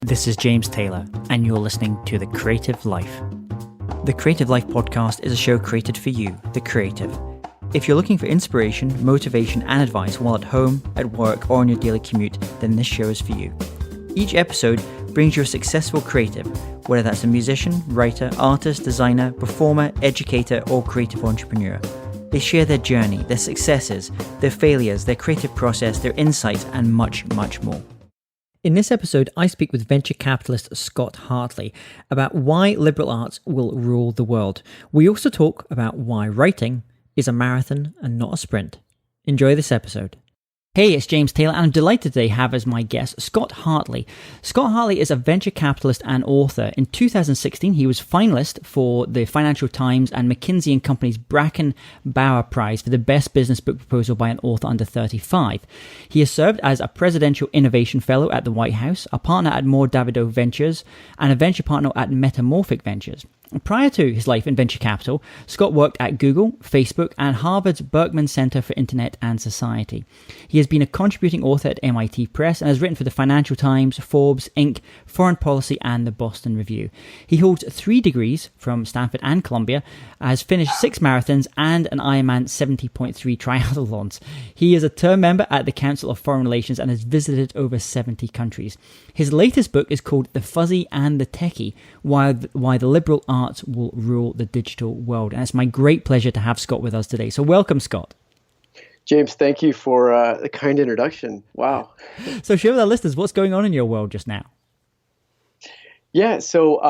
This is James Taylor, and you're listening to The Creative Life. The Creative Life podcast is a show created for you, the creative. If you're looking for inspiration, motivation, and advice while at home, at work, or on your daily commute, then this show is for you. Each episode brings you a successful creative, whether that's a musician, writer, artist, designer, performer, educator, or creative entrepreneur. They share their journey, their successes, their failures, their creative process, their insights, and much, much more. In this episode, I speak with venture capitalist Scott Hartley about why liberal arts will rule the world. We also talk about why writing is a marathon and not a sprint. Enjoy this episode. Hey, it's James Taylor, and I'm delighted today to have as my guest Scott Hartley. Scott Hartley is a venture capitalist and author. In 2016, he was finalist for the Financial Times and McKinsey & Company's Bracken Bauer Prize for the best business book proposal by an author under 35. He has served as a Presidential Innovation Fellow at the White House, a partner at Moore Davidoff Ventures, and a venture partner at Metamorphic Ventures. Prior to his life in venture capital, Scott worked at Google, Facebook, and Harvard's Berkman Center for Internet and Society. He has been a contributing author at MIT Press and has written for the Financial Times, Forbes, Inc., Foreign Policy, and the Boston Review. He holds 3 degrees from Stanford and Columbia, has finished 6 marathons and an Ironman 70.3 triathlons. He is a term member at the Council of Foreign Relations and has visited over 70 countries. His latest book is called The Fuzzy and the Techie, Why the Liberal Arts Will Rule the Digital World. And it's my great pleasure to have Scott with us today. So welcome, Scott. James, thank you for the kind introduction. Wow. So share with our listeners what's going on in your world just now. Yeah, so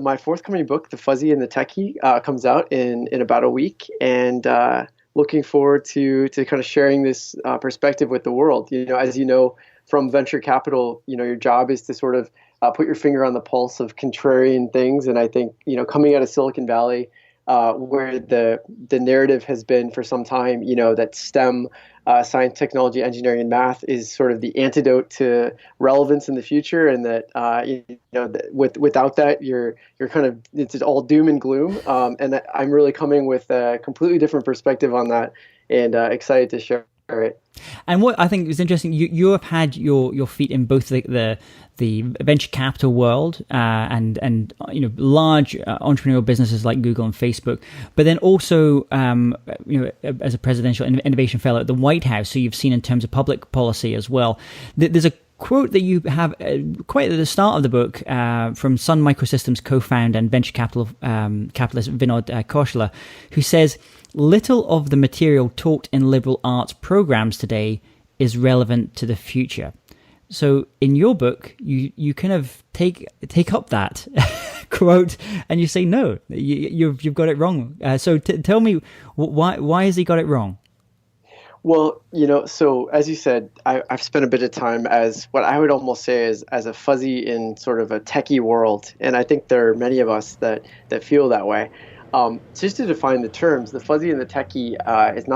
my forthcoming book, The Fuzzy and the Techie, comes out in about a week, and looking forward to kind of sharing this perspective with the world. You know, as you know, from venture capital, you know, your job is to sort of put your finger on the pulse of contrarian things. And I think, you know, coming out of Silicon Valley, where the narrative has been for some time, you know, that STEM, science, technology, engineering, and math is sort of the antidote to relevance in the future, and that without that, you're kind of, it's all doom and gloom. And I'm really coming with a completely different perspective on that, and excited to share it. And what I think is interesting, you have had your feet in both the venture capital world and you know, large entrepreneurial businesses like Google and Facebook, but then also you know, as a presidential innovation fellow at the White House. So you've seen in terms of public policy as well. There's a quote that you have quite at the start of the book from Sun Microsystems co-founder and venture capitalist Vinod Khosla, who says, "Little of the material taught in liberal arts programs today is relevant to the future." So in your book, you kind of take up that quote and you say, no, you've got it wrong. So tell me, why has he got it wrong? Well, you know, so as you said, I've spent a bit of time as what I would almost say is as a fuzzy in sort of a techie world. And I think there are many of us that feel that way. Just to define the terms, the fuzzy and the techie is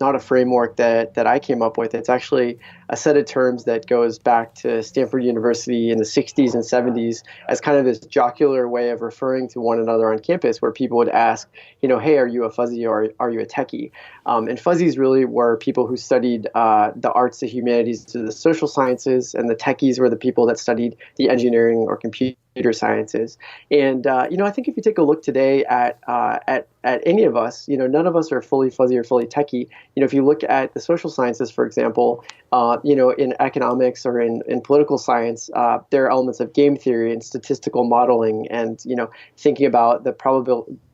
not a framework that I came up with. It's actually a set of terms that goes back to Stanford University in the 60s and 70s as kind of this jocular way of referring to one another on campus, where people would ask, you know, hey, are you a fuzzy or are you a techie? And fuzzies really were people who studied the arts, the humanities, the social sciences, and the techies were the people that studied the engineering or computer sciences. And you know, I think if you take a look today at any of us, you know, none of us are fully fuzzy or fully techie. You know, if you look at the social sciences, for example, you know, in economics or in political science, there are elements of game theory and statistical modeling, and, you know, thinking about the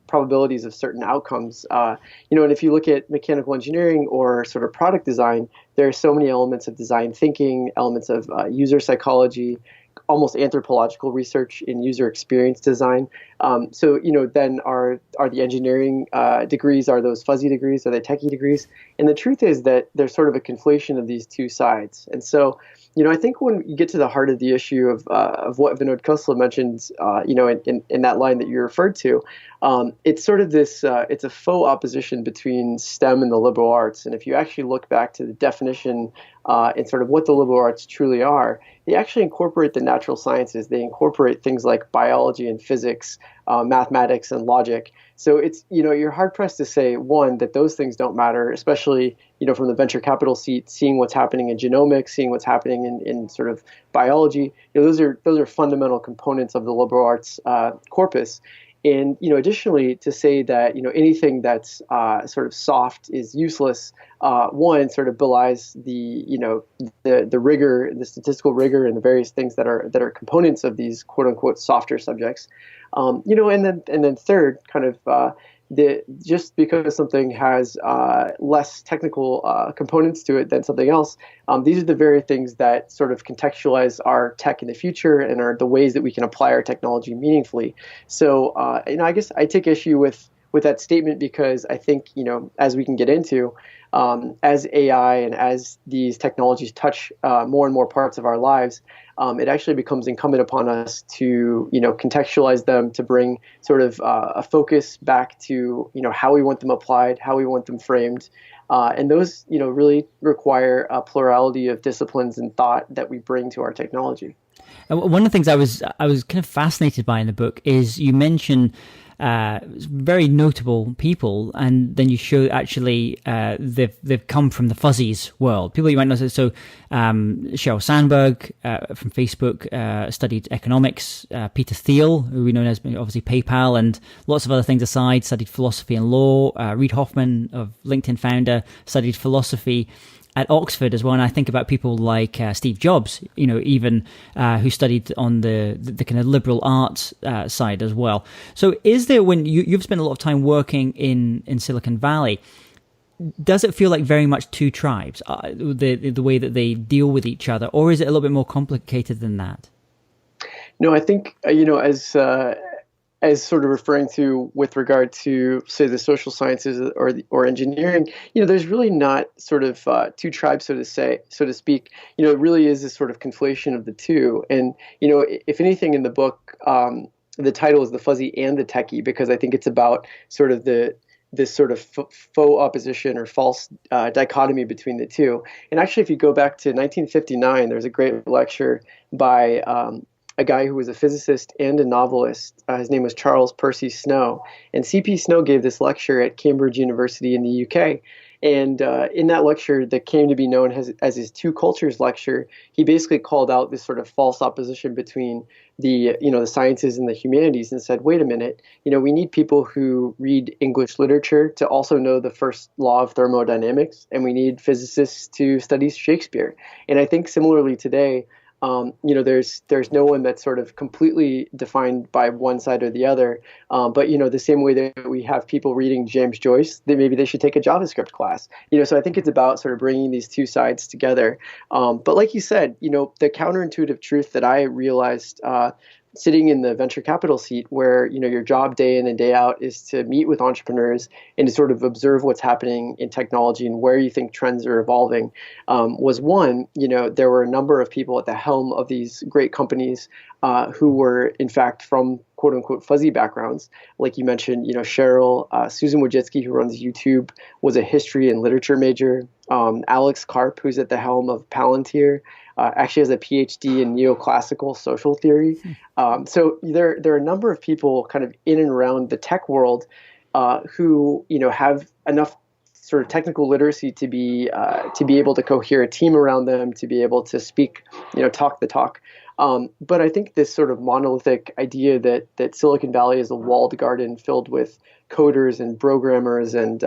probabilities of certain outcomes. You know, and if you look at mechanical engineering or sort of product design, there are so many elements of design thinking, elements of user psychology, almost anthropological research in user experience design. So, you know, then are the engineering degrees, are those fuzzy degrees, are they techie degrees? And the truth is that there's sort of a conflation of these two sides. And so, you know, I think when you get to the heart of the issue of what Vinod Khosla mentioned, you know, in that line that you referred to, it's sort of this, it's a faux opposition between STEM and the liberal arts. And if you actually look back to the definition and sort of what the liberal arts truly are, they actually incorporate the natural sciences. They incorporate things like biology and physics, mathematics and logic. So it's, you're hard pressed to say, one, that those things don't matter, especially, from the venture capital seat, seeing what's happening in genomics, seeing what's happening in sort of biology. Those are fundamental components of the liberal arts corpus. And, additionally, to say that, anything that's sort of soft is useless, one, sort of belies the rigor, the statistical rigor, and the various things that are components of these quote unquote softer subjects. And then third, kind of just because something has less technical components to it than something else, these are the very things that sort of contextualize our tech in the future and are the ways that we can apply our technology meaningfully. So, I guess I take issue with that statement because I think, as we can get into, as AI and as these technologies touch more and more parts of our lives, it actually becomes incumbent upon us to, contextualize them, to bring sort of a focus back to, how we want them applied, how we want them framed. And those, really require a plurality of disciplines and thought that we bring to our technology. One of the things I was kind of fascinated by in the book is you mention very notable people, and then you show actually they've come from the Fuzzies world. People you might know. So Sheryl Sandberg from Facebook studied economics. Peter Thiel, who we know as obviously PayPal, and lots of other things aside, studied philosophy and law. Reid Hoffman, of LinkedIn founder, studied philosophy at Oxford as well. And I think about people like Steve Jobs, even who studied on the kind of liberal arts side as well. So is there, when you've spent a lot of time working in Silicon Valley, does it feel like very much two tribes, the way that they deal with each other, or is it a little bit more complicated than that? No, I think, as sort of referring to with regard to, say, the social sciences or engineering, there's really not sort of two tribes, so to speak. It really is a sort of conflation of the two. And, if anything in the book, the title is The Fuzzy and the Techie, because I think it's about sort of this sort of faux opposition or false dichotomy between the two. And actually, if you go back to 1959, there's a great lecture by a guy who was a physicist and a novelist. His name was Charles Percy Snow. And C.P. Snow gave this lecture at Cambridge University in the UK. And in that lecture that came to be known as his Two Cultures lecture, he basically called out this sort of false opposition between the sciences and the humanities and said, wait a minute, we need people who read English literature to also know the first law of thermodynamics, and we need physicists to study Shakespeare. And I think similarly today, there's no one that's sort of completely defined by one side or the other. But, the same way that we have people reading James Joyce, that maybe they should take a JavaScript class. So I think it's about sort of bringing these two sides together. But like you said, the counterintuitive truth that I realized sitting in the venture capital seat, where your job day in and day out is to meet with entrepreneurs and to sort of observe what's happening in technology and where you think trends are evolving, was one, there were a number of people at the helm of these great companies who were in fact from quote unquote fuzzy backgrounds. Like you mentioned, Cheryl, Susan Wojcicki, who runs YouTube, was a history and literature major. Alex Karp, who's at the helm of Palantir, actually has a PhD in neoclassical social theory. So there are a number of people kind of in and around the tech world who have enough sort of technical literacy to be able to cohere a team around them, to be able to speak, talk the talk. But I think this sort of monolithic idea that Silicon Valley is a walled garden filled with coders and programmers and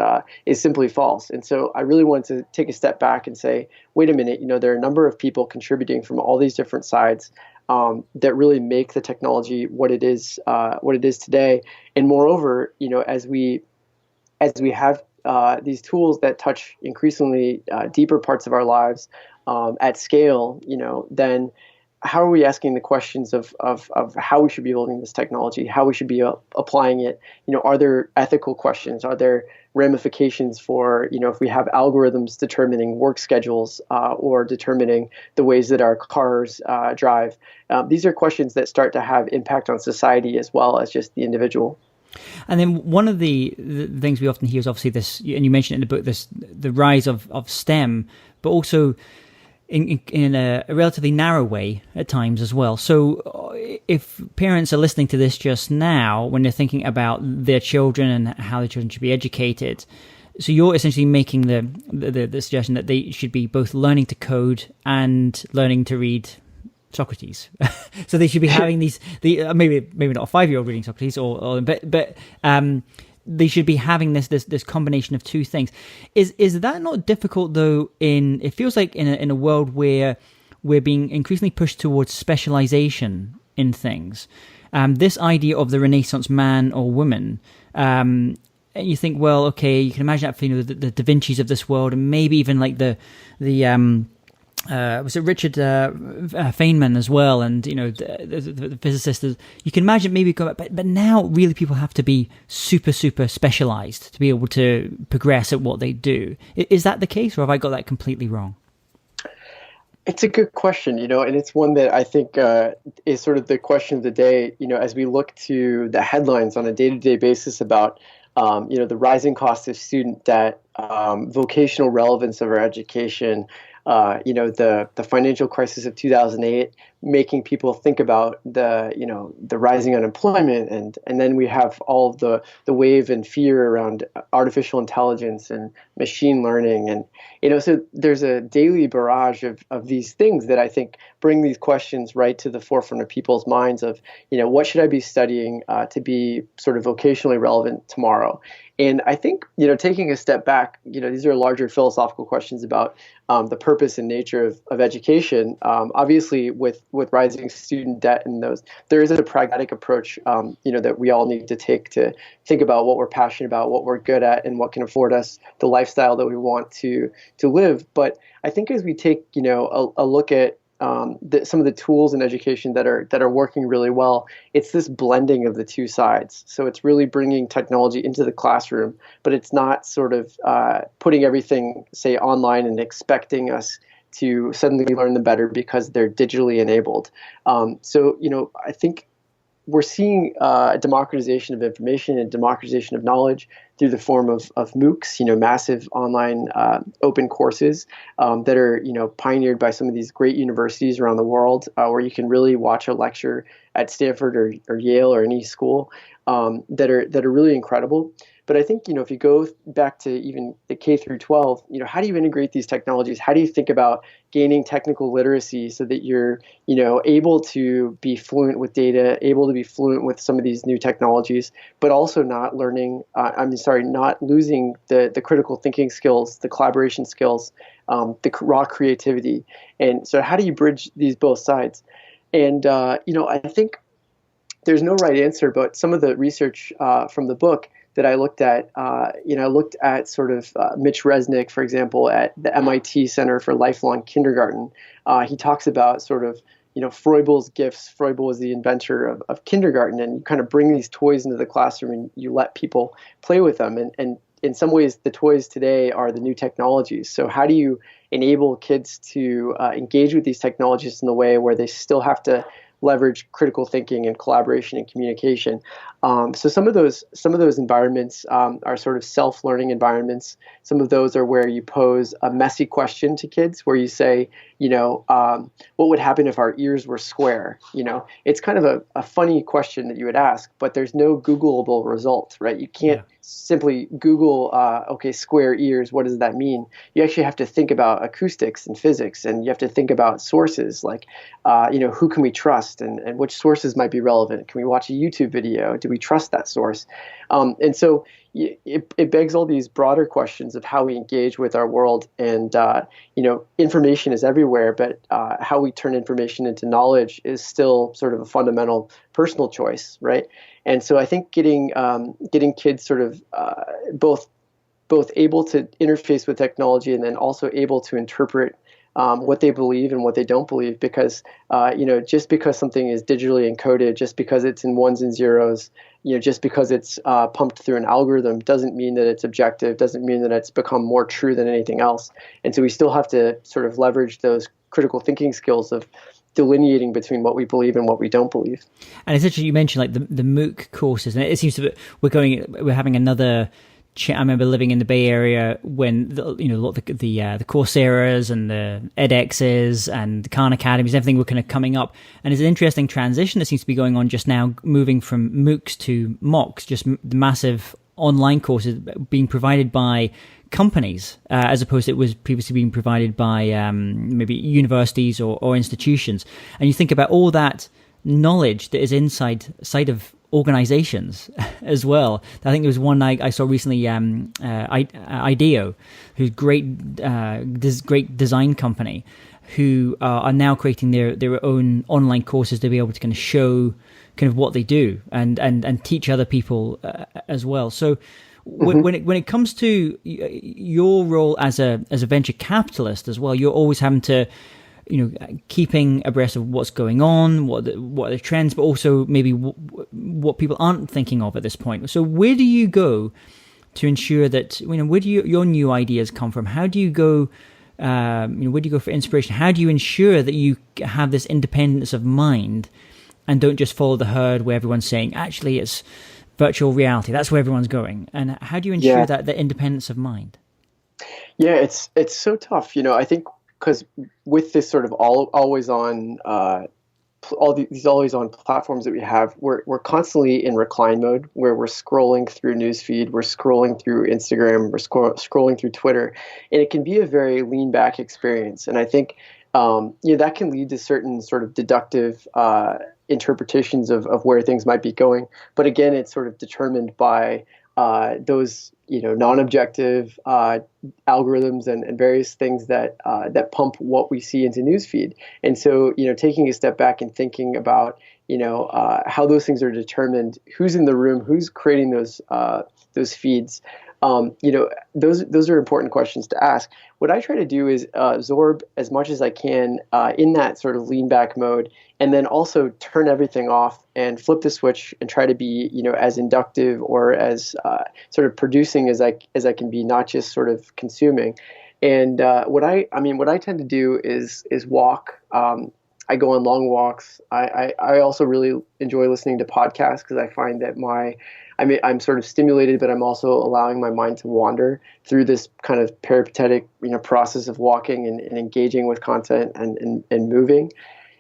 is simply false. And so I really wanted to take a step back and say, wait a minute, there are a number of people contributing from all these different sides that really make the technology what it is today. And moreover, as we have these tools that touch increasingly deeper parts of our lives at scale, then how are we asking the questions of how we should be building this technology, how we should be applying it? Are there ethical questions? Are there ramifications for, if we have algorithms determining work schedules or determining the ways that our cars drive? These are questions that start to have impact on society as well as just the individual. And then one of the things we often hear is obviously this, and you mentioned it in the book, the rise of STEM, but also in a relatively narrow way at times as well. So if parents are listening to this just now, when they're thinking about their children and how their children should be educated, so you're essentially making the suggestion that they should be both learning to code and learning to read Socrates. So they should be having maybe not a 5-year-old reading Socrates, but they should be having this combination of two things. Is that not difficult though? It feels like in a world where we're being increasingly pushed towards specialization in things. This idea of the Renaissance man or woman. And you think, well, okay, you can imagine that for the Da Vinci's of this world, and maybe even like the was it Richard Feynman as well, and the physicist. You can imagine maybe but now really people have to be super specialized to be able to progress at what they do. Is that the case, or have I got that completely wrong? It's a good question, and it's one that I think is sort of the question of the day, as we look to the headlines on a day-to-day basis about the rising cost of student debt, vocational relevance of our education, the financial crisis of 2008, making people think about the rising unemployment, and then we have all of the wave and fear around artificial intelligence and machine learning, and so there's a daily barrage of these things that I think bring these questions right to the forefront of people's minds of what should I be studying to be sort of vocationally relevant tomorrow. And I think, taking a step back, these are larger philosophical questions about the purpose and nature of education. Obviously, with rising student debt and there is a pragmatic approach, that we all need to take to think about what we're passionate about, what we're good at, and what can afford us the lifestyle that we want to live. But I think as we take, a look at some of the tools in education that are working really well, it's this blending of the two sides. So it's really bringing technology into the classroom, but it's not sort of putting everything, say, online and expecting us to suddenly learn them better because they're digitally enabled. So I think we're seeing a democratization of information and democratization of knowledge through the form of MOOCs, massive online open courses that are, pioneered by some of these great universities around the world, where you can really watch a lecture at Stanford or Yale or any school that are really incredible. But I think, if you go back to even the K through 12, how do you integrate these technologies? How do you think about gaining technical literacy so that you're, able to be fluent with data, able to be fluent with some of these new technologies, but also not not losing the critical thinking skills, the collaboration skills, the raw creativity. And so how do you bridge these both sides? And, I think there's no right answer, but some of the research from the book that I looked at, I looked at sort of Mitch Resnick, for example, at the MIT Center for Lifelong Kindergarten. He talks about sort of, Froebel's gifts. Froebel was the inventor of kindergarten, and you kind of bring these toys into the classroom and you let people play with them. And in some ways, the toys today are the new technologies. So how do you enable kids to engage with these technologies in a way where they still have to leverage critical thinking and collaboration and communication? So some of those environments are sort of self-learning environments. Some of those are where you pose a messy question to kids, where you say, what would happen if our ears were square? It's kind of a funny question that you would ask, but there's no Googleable result, right? You can't simply Google, square ears, what does that mean? You actually have to think about acoustics and physics, and you have to think about sources like, who can we trust and which sources might be relevant? Can we watch a YouTube video? Do we trust that source? And so it begs all these broader questions of how we engage with our world. And, information is everywhere, but how we turn information into knowledge is still sort of a fundamental personal choice, right? And so I think getting kids sort of both able to interface with technology and then also able to interpret what they believe and what they don't believe, because just because something is digitally encoded, just because it's in ones and zeros, just because it's pumped through an algorithm doesn't mean that it's objective, doesn't mean that it's become more true than anything else. And so we still have to sort of leverage those critical thinking skills of delineating between what we believe and what we don't believe. And essentially, you mentioned like the MOOC courses, and it seems to be we're having another I remember living in the Bay Area when a lot of the Coursera's and the edX's and the Khan Academies, everything were kind of coming up. And it's an interesting transition that seems to be going on just now, moving from MOOCs to MOOCs, just the massive online courses being provided by companies, as opposed to it was previously being provided by maybe universities or institutions. And you think about all that knowledge that is inside of organizations as well. I think there was one I saw recently, IDEO, who's great design company, who are now creating their own online courses to be able to kind of show kind of what they do and teach other people as well. So when it comes to your role as a venture capitalist as well, you're always having to, keeping abreast of what's going on, what are the trends, but also maybe what people aren't thinking of at this point. So where do you go to ensure that, where do your new ideas come from? How do you go, where do you go for inspiration? How do you ensure that you have this independence of mind and don't just follow the herd where everyone's saying, actually, it's virtual reality, that's where everyone's going? And how do you ensure that the independence of mind? Yeah, it's so tough. I think because with this sort of always on these always on platforms that we have, we're constantly in recline mode, where we're scrolling through newsfeed, we're scrolling through Instagram, we're scrolling through Twitter, and it can be a very lean back experience. And I think that can lead to certain sort of deductive interpretations of where things might be going. But again, it's sort of determined by those non-objective algorithms and various things that pump what we see into newsfeed. And so taking a step back and thinking about how those things are determined, who's in the room, who's creating those feeds. Those are important questions to ask. What I try to do is absorb as much as I can in that sort of lean back mode, and then also turn everything off and flip the switch and try to be as inductive or as sort of producing as I can be, not just sort of consuming. And what I tend to do is walk. I go on long walks. I also really enjoy listening to podcasts, because I find that I'm sort of stimulated, but I'm also allowing my mind to wander through this kind of peripatetic, process of walking and engaging with content and moving.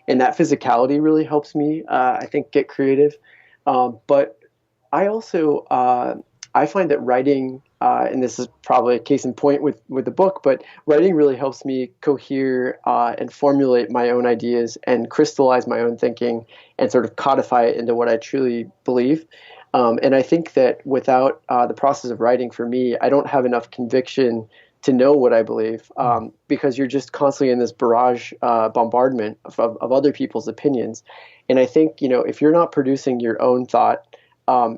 And that physicality really helps me, I think, get creative. But I also, I find that writing, and this is probably a case in point with the book, but writing really helps me cohere and formulate my own ideas and crystallize my own thinking and sort of codify it into what I truly believe. And I think that without the process of writing, for me, I don't have enough conviction to know what I believe, because you're just constantly in this barrage bombardment of other people's opinions. And I think, if you're not producing your own thought,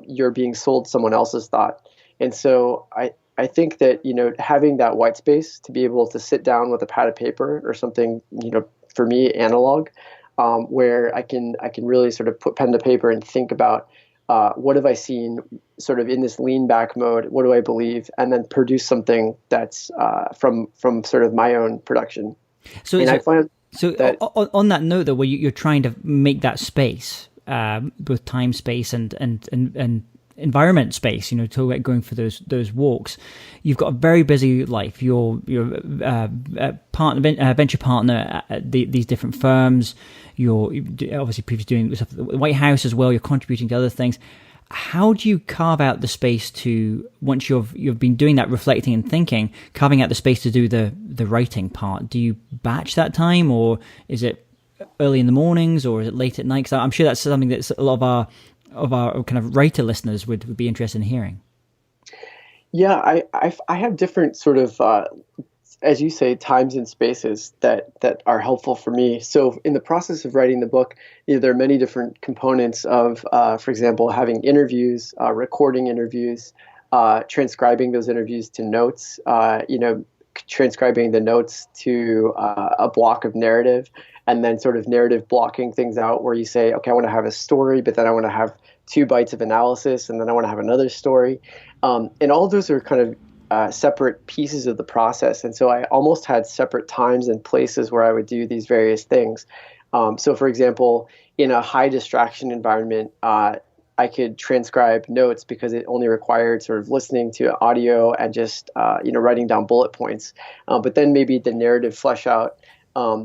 you're being sold someone else's thought. And so I think that, having that white space to be able to sit down with a pad of paper or something, for me, analog, where I can really sort of put pen to paper and think about what have I seen sort of in this lean back mode? What do I believe? And then produce something that's from sort of my own production. So, and I find that on that note, though, where you're trying to make that space, both time space and environment space, talk about going for those walks. You've got a very busy life. You're venture partner at these different firms. You're obviously previously doing stuff at the White House as well. You're contributing to other things. How do you carve out the space to, once you've been doing that reflecting and thinking, carving out the space to do the writing part? Do you batch that time, or is it early in the mornings, or is it late at night? Because I'm sure that's something that a lot of our kind of writer listeners would be interested in hearing. Yeah, I have different sort of as you say, times and spaces that are helpful for me. So in the process of writing the book, there are many different components of, for example, having interviews, recording interviews, transcribing those interviews to notes, transcribing the notes to a block of narrative, and then sort of narrative blocking things out where you say, okay, I want to have a story, but then I want to have 2 bites of analysis, and then I want to have another story. And all of those are kind of separate pieces of the process. And so I almost had separate times and places where I would do these various things. So for example, in a high distraction environment, I could transcribe notes because it only required sort of listening to audio and just writing down bullet points. But then maybe the narrative flesh out.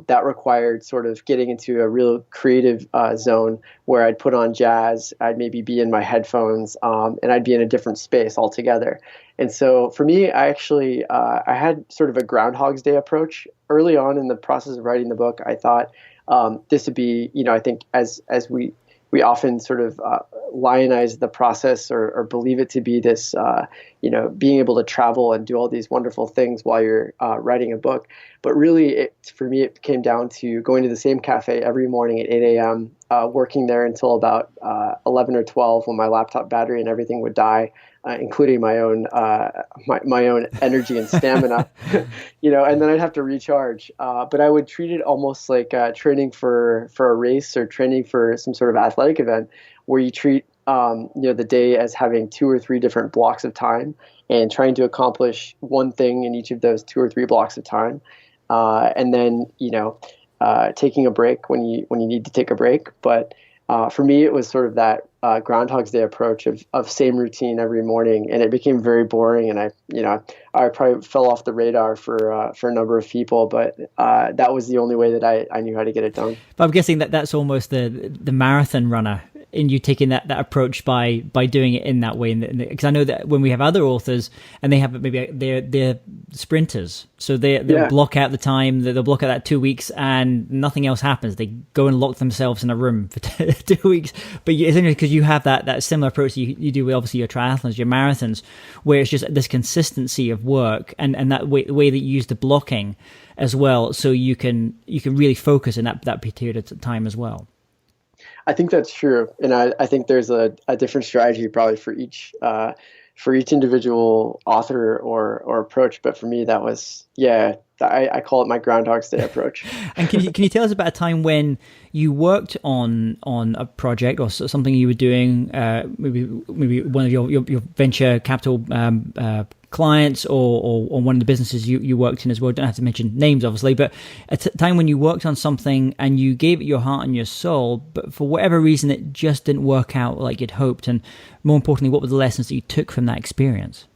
That required sort of getting into a real creative zone where I'd put on jazz, I'd maybe be in my headphones, and I'd be in a different space altogether. And so for me, I had sort of a Groundhog's Day approach. Early on in the process of writing the book, I thought this would be, I think as we often sort of lionize the process or believe it to be this, being able to travel and do all these wonderful things while you're writing a book. But really, for me, it came down to going to the same cafe every morning at 8 a.m., working there until about 11 or 12 when my laptop battery and everything would die, including my own my own energy and stamina, and then I'd have to recharge. But I would treat it almost like training for a race or training for some sort of athletic event, where you treat the day as having 2 or 3 different blocks of time and trying to accomplish one thing in each of those 2 or 3 blocks of time, and then taking a break when you need to take a break. But for me, it was sort of that Groundhog's Day approach of same routine every morning, and it became very boring. And I probably fell off the radar for a number of people, but that was the only way that I knew how to get it done. But I'm guessing that's almost the marathon runner in you taking that approach by doing it in that way. Because I know that when we have other authors and they have maybe they're sprinters, so they'll block out the time, they'll block out that 2 weeks and nothing else happens. They go and lock themselves in a room for 2 weeks. But it's interesting because you have that similar approach you do with obviously your triathlons, your marathons, where it's just this consistency of work and that way that you use the blocking as well, so you can really focus in that period of time as well. I think that's true, and I think there's a different strategy probably for each individual author or approach. But for me, that was I call it my Groundhog's Day approach. And can you tell us about a time when you worked on a project or something you were doing, maybe one of your venture capital clients or one of the businesses you worked in as well? Don't have to mention names, obviously, but a time when you worked on something and you gave it your heart and your soul, but for whatever reason it just didn't work out like you'd hoped. And more importantly, what were the lessons that you took from that experience?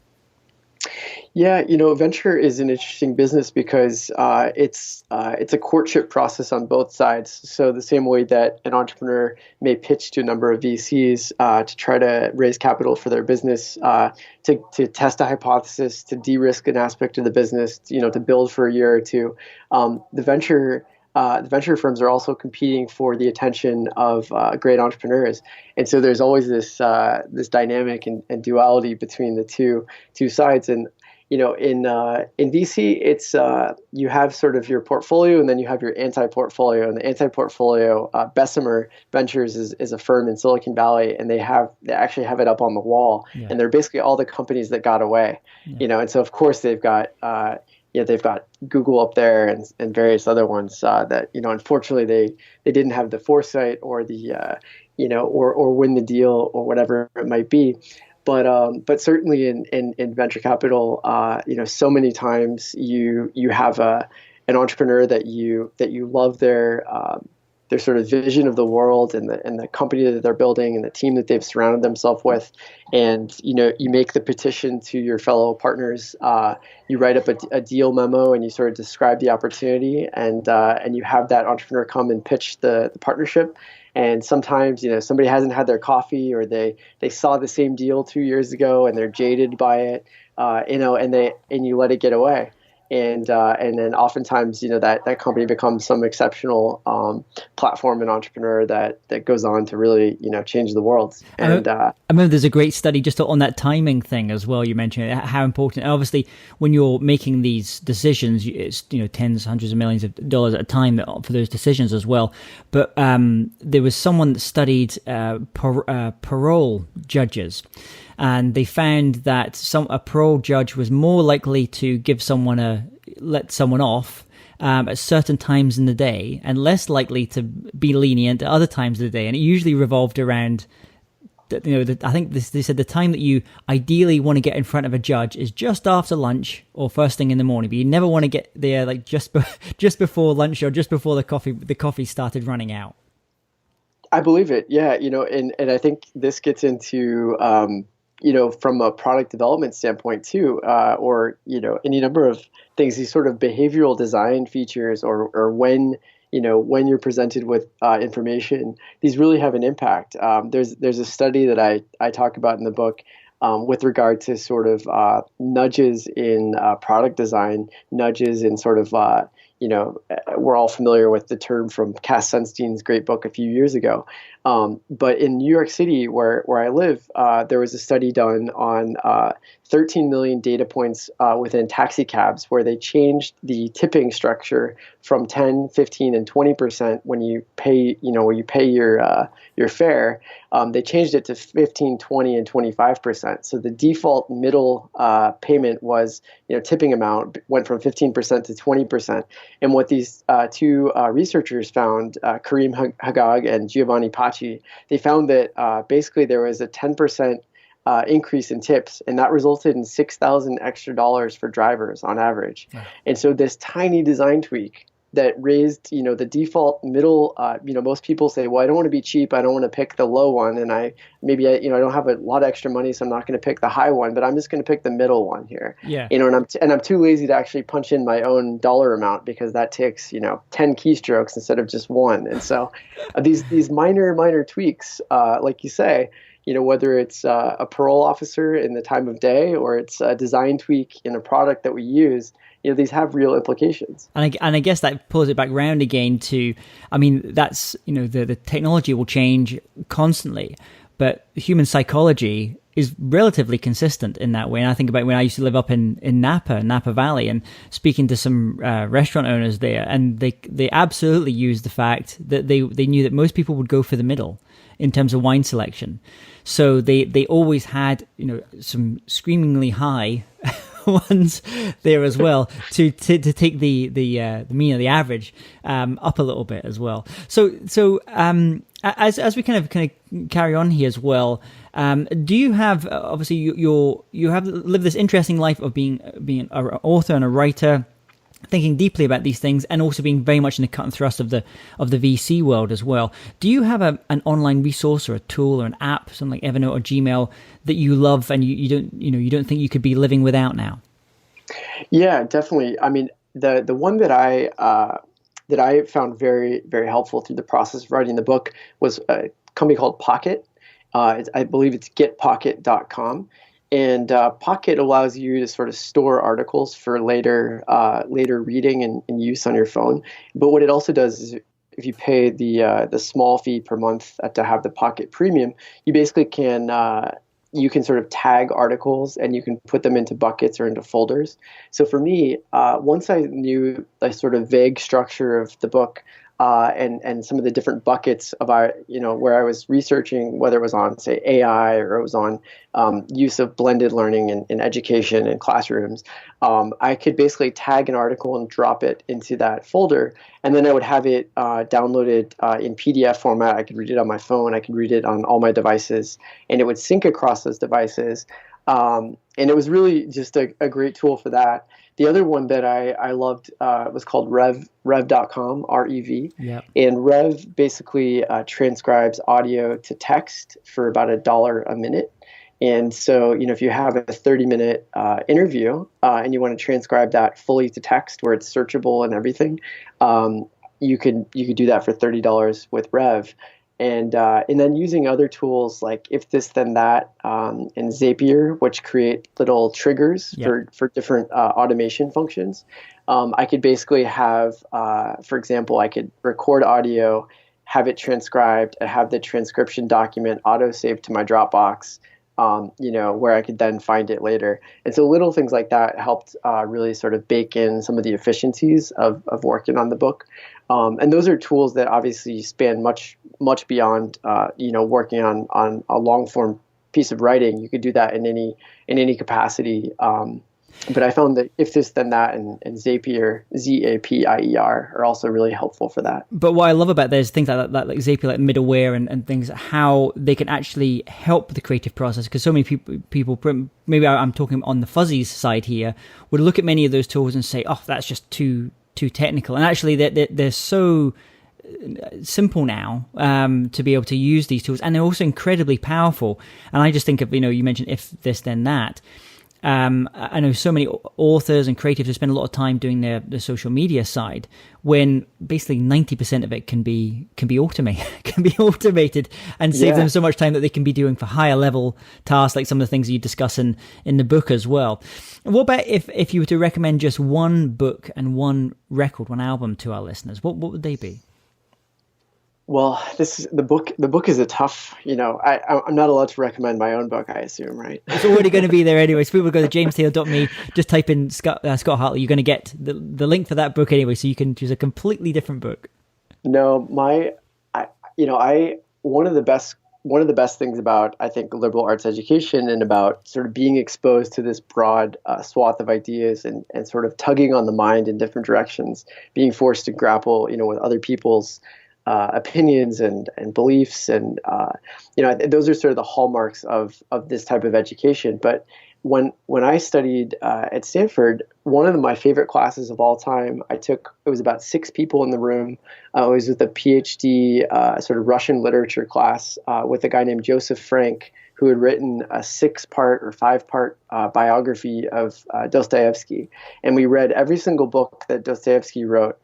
Yeah, venture is an interesting business because it's a courtship process on both sides. So the same way that an entrepreneur may pitch to a number of VCs to try to raise capital for their business, to test a hypothesis, to de-risk an aspect of the business, to build for a year or two, the venture firms are also competing for the attention of great entrepreneurs, and so there's always this dynamic and duality between the two sides. And in VC, it's you have sort of your portfolio, and then you have your anti-portfolio. And the anti-portfolio, Bessemer Ventures is a firm in Silicon Valley, and they actually have it up on the wall, and they're basically all the companies that got away, And so of course they've got Google up there and various other ones that unfortunately they didn't have the foresight or the or win the deal or whatever it might be. But certainly in venture capital, so many times you have an entrepreneur that you love their sort of vision of the world and the company that they're building and the team that they've surrounded themselves with, and you make the petition to your fellow partners. You write up a deal memo and you sort of describe the opportunity, and you have that entrepreneur come and pitch the partnership. And sometimes, somebody hasn't had their coffee, or they saw the same deal 2 years ago and they're jaded by it, and you let it get away. And then oftentimes, that company becomes some exceptional platform and entrepreneur that goes on to really, change the world. And I remember there's a great study just on that timing thing as well. You mentioned how important. Obviously, when you're making these decisions, it's tens, hundreds of millions of dollars at a time for those decisions as well. But there was someone that studied parole judges. And they found that a parole judge was more likely to give let someone off at certain times in the day, and less likely to be lenient at other times of the day. And it usually revolved around, I think they said the time that you ideally want to get in front of a judge is just after lunch or first thing in the morning. But you never want to get there just before lunch or just before the coffee started running out. I believe it. Yeah, and I think this gets into from a product development standpoint too, or any number of things. These sort of behavioral design features, or when you're presented with information, these really have an impact. There's a study that I talk about in the book. With regard to sort of nudges in product design, nudges in sort of we're all familiar with the term from Cass Sunstein's great book a few years ago. But in New York City, where I live, there was a study done on 13 million data points within taxi cabs, where they changed the tipping structure from 10, 15, and 20% when you pay, your fare. They changed it to 15, 20, and 25%. So the default middle payment was, tipping amount went from 15% to 20%. And what these two researchers found, Karim Hagag and Giovanni Paci, they found that basically there was a 10% increase in tips, and that resulted in $6,000 extra dollars for drivers on average. Yeah. And so this tiny design tweak that raised, the default middle, most people say, well, I don't want to be cheap. I don't want to pick the low one. And I don't have a lot of extra money, so I'm not going to pick the high one, but I'm just going to pick the middle one here. Yeah. And I'm too lazy to actually punch in my own dollar amount, because that takes, 10 keystrokes instead of just one. And so these minor tweaks, like you say, whether it's a parole officer in the time of day, or it's a design tweak in a product that we use, these have real implications. And I guess that pulls it back round again to, that's, the technology will change constantly, but human psychology is relatively consistent in that way. And I think about when I used to live up in Napa Valley, and speaking to some restaurant owners there, and they absolutely used the fact that they knew that most people would go for the middle in terms of wine selection. So they always had, some screamingly high ones there as well to take the mean or the average up a little bit as well. So as we kind of carry on here as well, do you have obviously you have lived this interesting life of being an author and a writer, thinking deeply about these things, and also being very much in the cut and thrust of the VC world as well. Do you have an online resource or a tool or an app, something like Evernote or Gmail, that you love and you don't think you could be living without now? Yeah, definitely. The one that I found very, very helpful through the process of writing the book was a company called Pocket. I believe it's getpocket.com. And Pocket allows you to sort of store articles for later reading and use on your phone. But what it also does is, if you pay the small fee per month to have the Pocket Premium, you basically can sort of tag articles, and you can put them into buckets or into folders. So for me, once I knew the sort of vague structure of the book, and some of the different buckets of where I was researching, whether it was on, say, AI, or it was on use of blended learning in education and classrooms, I could basically tag an article and drop it into that folder, and then I would have it downloaded in PDF format. I could read it on my phone. I could read it on all my devices, and it would sync across those devices. And it was really just a great tool for that. The other one that I loved was called rev.com, R-E-V. Yep. And Rev basically transcribes audio to text for about $1 a minute. And so, if you have a 30-minute interview and you want to transcribe that fully to text, where it's searchable and everything, you could do that for $30 with Rev. And then using other tools like If This Then That and Zapier, which create little triggers for different automation functions. I could basically have, for example, I could record audio, have it transcribed, have the transcription document auto-saved to my Dropbox, where I could then find it later. And so little things like that helped really sort of bake in some of the efficiencies of working on the book. And those are tools that obviously span much beyond, working on a long form piece of writing. You could do that in any capacity. But I found that If This Then That and Zapier, Zapier, are also really helpful for that. But what I love about there's things like that, like Zapier, like middleware and things, how they can actually help the creative process. Because so many people, maybe I'm talking on the Fuzzies side here, would look at many of those tools and say, oh, that's just too technical. And actually they're so simple now to be able to use these tools, and they're also incredibly powerful. And I just think of, you mentioned if this then that. I know so many authors and creatives who spend a lot of time doing the social media side, when basically 90% of it can be automated and save them so much time that they can be doing for higher level tasks, like some of the things you discuss in the book as well. What about if you were to recommend just one book and one record, one album to our listeners? What would they be? Well, the book is a tough, I'm not allowed to recommend my own book, I assume, right? It's already going to be there anyway. So people go to jamestaylor.me, just type in Scott Hartley. You're going to get the link for that book anyway, so you can choose a completely different book. No, one of the best things about, I think, liberal arts education and about sort of being exposed to this broad swath of ideas and sort of tugging on the mind in different directions, being forced to grapple, with other people's opinions and beliefs, and those are sort of the hallmarks of this type of education. But when I studied at Stanford, one of my favorite classes of all time, it was about 6 people in the room. It was with a PhD sort of Russian literature class with a guy named Joseph Frank, who had written a 6-part or 5-part biography of Dostoevsky. And we read every single book that Dostoevsky wrote.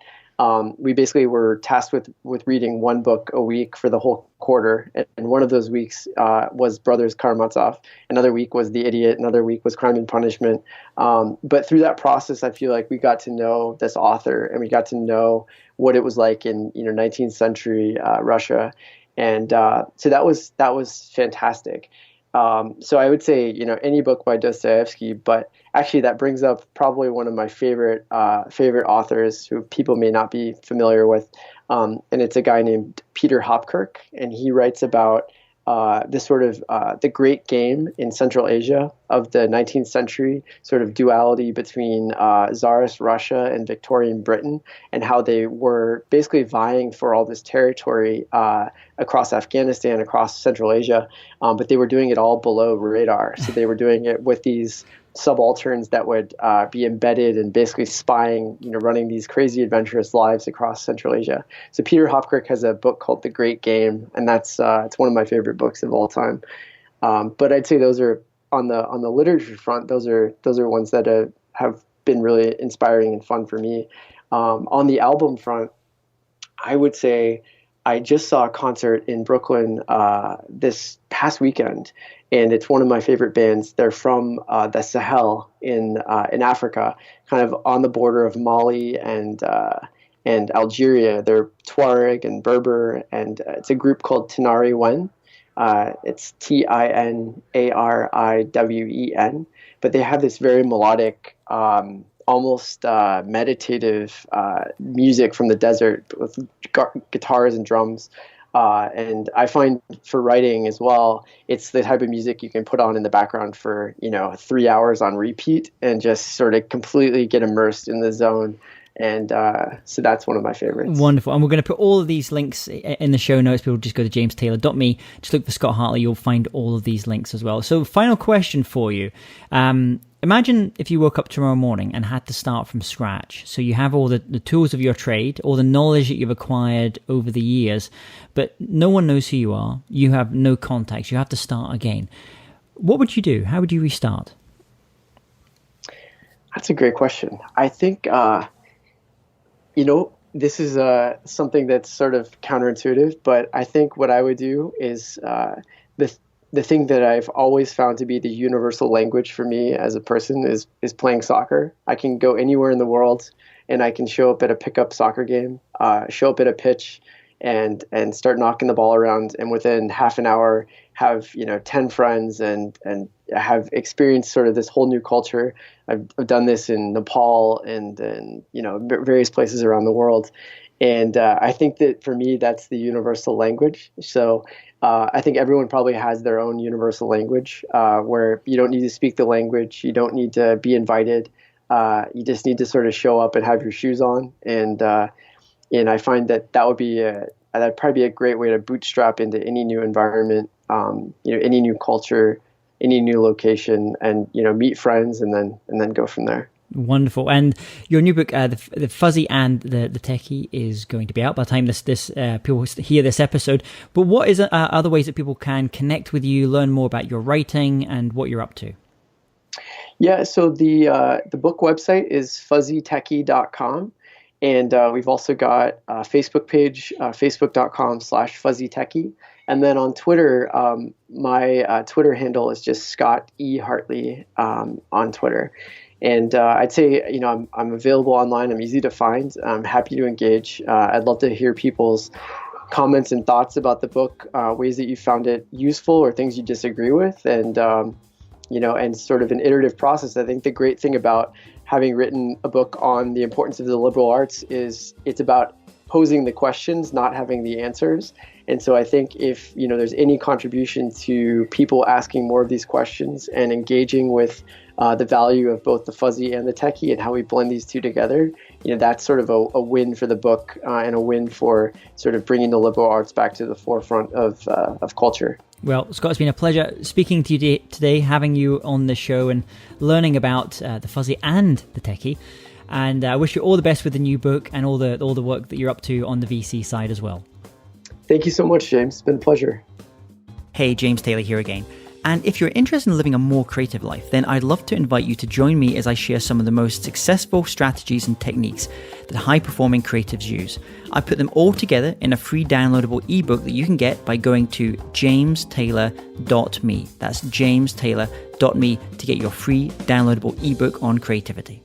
We basically were tasked with reading one book a week for the whole quarter. And one of those weeks was Brothers Karamazov. Another week was The Idiot. Another week was Crime and Punishment. But through that process, I feel like we got to know this author, and we got to know what it was like in 19th century Russia. And so that was fantastic. So I would say, any book by Dostoevsky, but actually that brings up probably one of my favorite authors who people may not be familiar with. And it's a guy named Peter Hopkirk, and he writes about this sort of the great game in Central Asia of the 19th century, sort of duality between Tsarist Russia and Victorian Britain, and how they were basically vying for all this territory across Afghanistan, across Central Asia, but they were doing it all below radar. So they were doing it with these subalterns that would be embedded and basically spying, running these crazy adventurous lives across Central Asia. So Peter Hopkirk has a book called The Great Game, and that's it's one of my favorite books of all time. But I'd say those are on the literature front. Those are ones that have been really inspiring and fun for me. On the album front, I would say I just saw a concert in Brooklyn this past weekend, and it's one of my favorite bands. They're from the Sahel in Africa, kind of on the border of Mali and Algeria. They're Tuareg and Berber, and it's a group called Tinari Wen. It's Tinariwen, but they have this very melodic, almost meditative music from the desert with guitars and drums. And I find for writing as well, it's the type of music you can put on in the background for, 3 hours on repeat and just sort of completely get immersed in the zone. And so that's one of my favorites. Wonderful. And we're going to put all of these links in the show notes. People just go to jamestaylor.me. Just look for Scott Hartley. You'll find all of these links as well. So final question for you. Imagine if you woke up tomorrow morning and had to start from scratch. So you have all the tools of your trade, all the knowledge that you've acquired over the years, but no one knows who you are. You have no contacts. You have to start again. What would you do? How would you restart? That's a great question. I think, this is something that's sort of counterintuitive, but I think what I would do is the thing that I've always found to be the universal language for me as a person is playing soccer. I can go anywhere in the world and I can show up at a pickup soccer game, show up at a pitch and start knocking the ball around, and within half an hour have 10 friends and have experienced sort of this whole new culture. I've done this in Nepal and various places around the world. And I think that for me, that's the universal language. So I think everyone probably has their own universal language where you don't need to speak the language. You don't need to be invited. You just need to sort of show up and have your shoes on. And I find that that'd probably be a great way to bootstrap into any new environment, any new culture, any new location, and meet friends and then go from there. Wonderful. And your new book, the Fuzzy and the Techie, is going to be out by the time this people hear this episode. But what is other ways that people can connect with you, learn more about your writing and what you're up to? Yeah, so the book website is fuzzytechie.com. And we've also got a Facebook page, facebook.com/fuzzytechie. And then on Twitter, my Twitter handle is just Scott E. Hartley on Twitter. And I'd say, I'm available online. I'm easy to find. I'm happy to engage. I'd love to hear people's comments and thoughts about the book, ways that you found it useful or things you disagree with, and and sort of an iterative process. I think the great thing about having written a book on the importance of the liberal arts is it's about posing the questions, not having the answers. And so I think if there's any contribution to people asking more of these questions and engaging with the value of both the fuzzy and the techie and how we blend these two together, that's sort of a win for the book and a win for sort of bringing the liberal arts back to the forefront of culture. Well, Scott, it's been a pleasure speaking to you today, having you on the show and learning about the fuzzy and the techie. And I wish you all the best with the new book and all the work that you're up to on the VC side as well. Thank you so much, James. It's been a pleasure. Hey, James Taylor here again. And if you're interested in living a more creative life, then I'd love to invite you to join me as I share some of the most successful strategies and techniques that high-performing creatives use. I put them all together in a free downloadable ebook that you can get by going to jamestaylor.me. That's jamestaylor.me to get your free downloadable ebook on creativity.